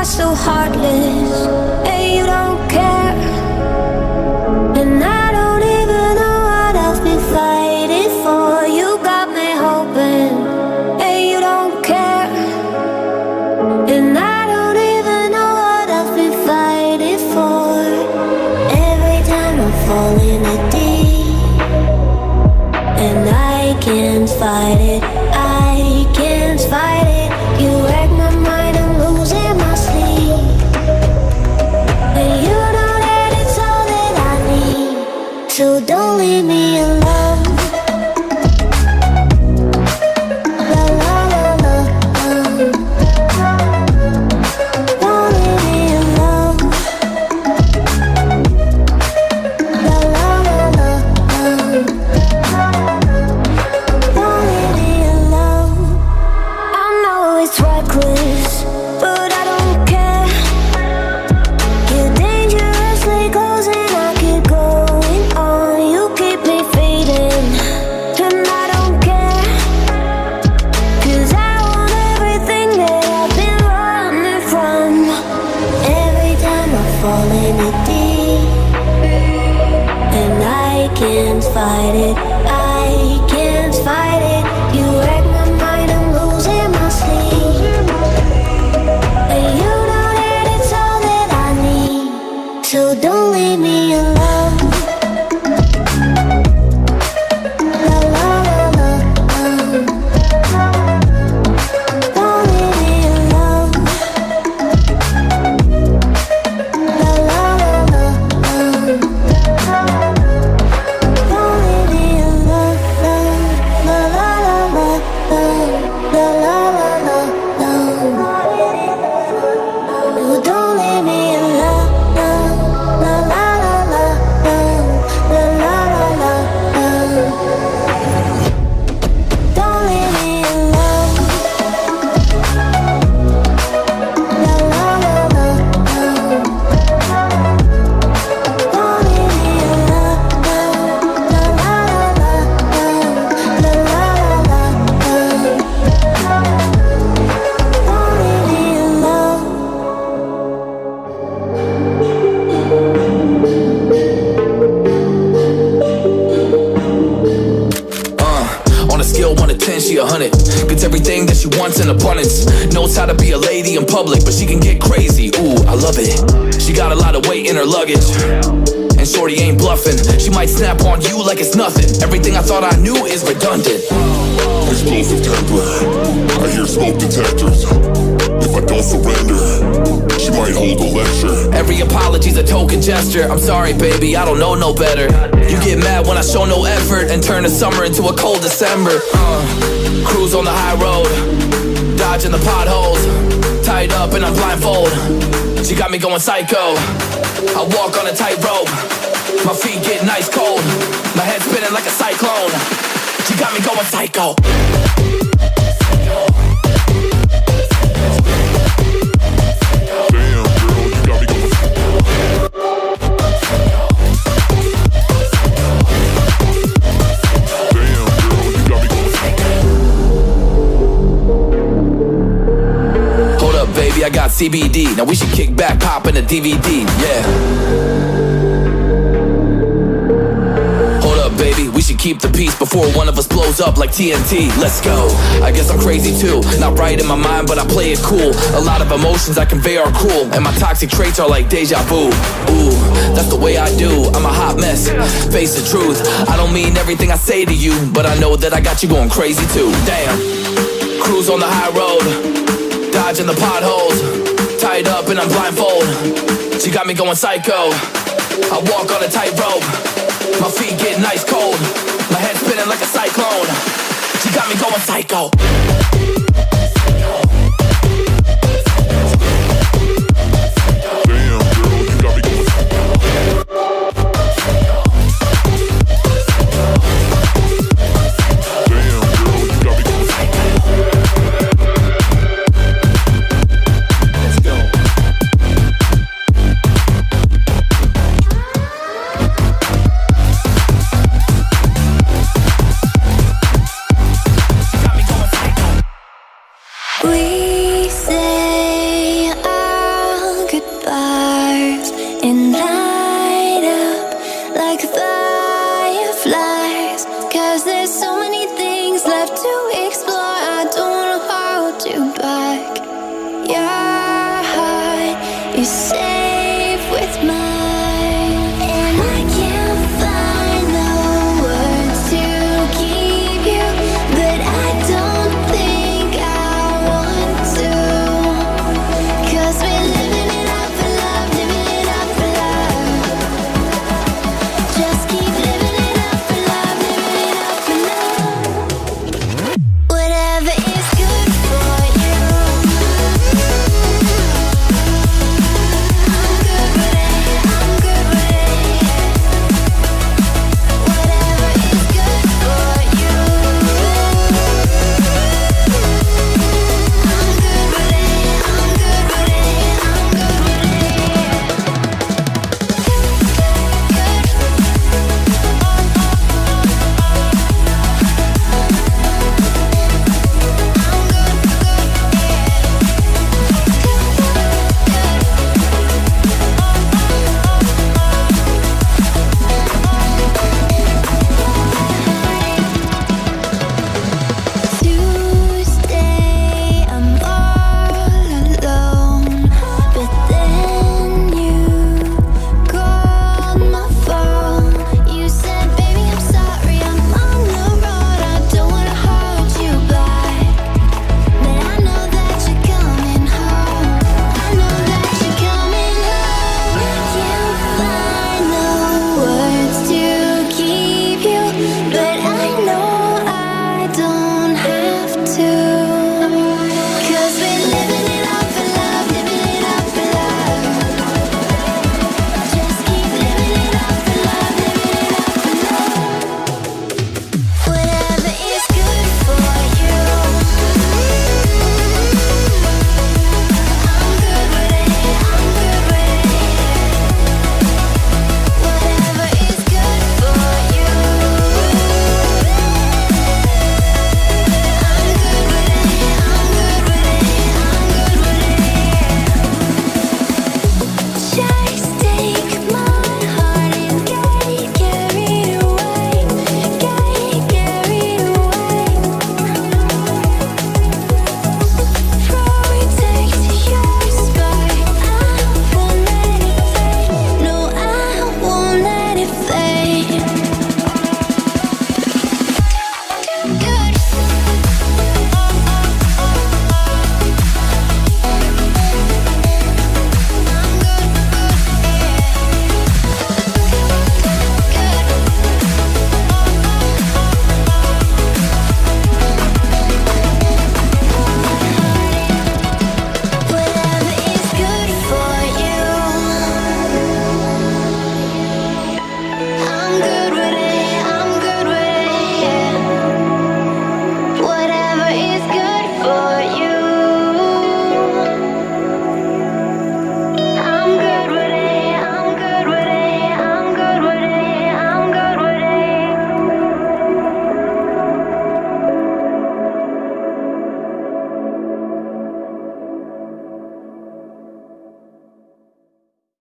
are so heartless, and you don't care. And I don't even know what I've been fighting for. You got me hoping, and you don't care. And I don't even know what I've been fighting for. Every time I fall in a deep, and I can't fight it, I can't fight it. You wreck my mind, I'm losing my sleep. And you know that it's all that I need, so don't leave me alone. La la la la, don't leave me alone. La la la la, don't leave me alone. I know it's reckless, but I don't care. You're dangerously close and I keep going on. You keep me fading, and I don't care. 'Cause I want everything that I've been running from. Every time I fall in it deep, and I can't fight it, I can't fight it. You wreck my mind, I'm losing my sleep. And you know that it's all that I need, so don't leave me alone. La la la la, don't leave me alone. La la la la, don't leave me alone. La la la la, la la la la, don't leave me alone. La la la la, la la la la, don't leave me alone. La la la la, don't leave me alone. La la la la, la la la la, don't leave me alone. On a scale 1 to 10, she 100. Gets everything that she wants in abundance. Knows how to be a lady in public, but she can get crazy. Ooh, I love it. She got a lot of weight in her luggage, and shorty ain't bluffing. She might snap on you like it's nothing. Everything I thought I knew is redundant. Explosive temper, I hear smoke detectors. If I don't surrender, she might hold a lecture. Every apology's a token gesture. I'm sorry, baby, I don't know no better. You get mad when I show no effort and turn the summer into a cold December. Cruise on the high road, dodging the potholes. Tied up and I'm blindfold. She got me going psycho. I walk on a tightrope. My feet get nice cold. My head spinning like a cyclone. She got me going psycho. Damn, girl, you got me going. Damn, girl, you got me going. Hold up, baby, I got CBD. Now we should kick back, pop in a DVD, yeah. Hold up, baby, we should keep the peace before one of us blows up like TNT. Let's go. I guess I'm crazy too. Not right in my mind, but I play it cool. A lot of emotions I convey are cruel, and my toxic traits are like deja vu. Ooh, that's the way I do. I'm a hot mess. Face the truth. I don't mean everything I say to you, but I know that I got you going crazy too. Damn. Cruise on the high road, dodging the potholes. Tied up and I'm blindfold. She got me going psycho. I walk on a tightrope. My feet get nice cold. My head spinning like a cyclone. She got me going psycho.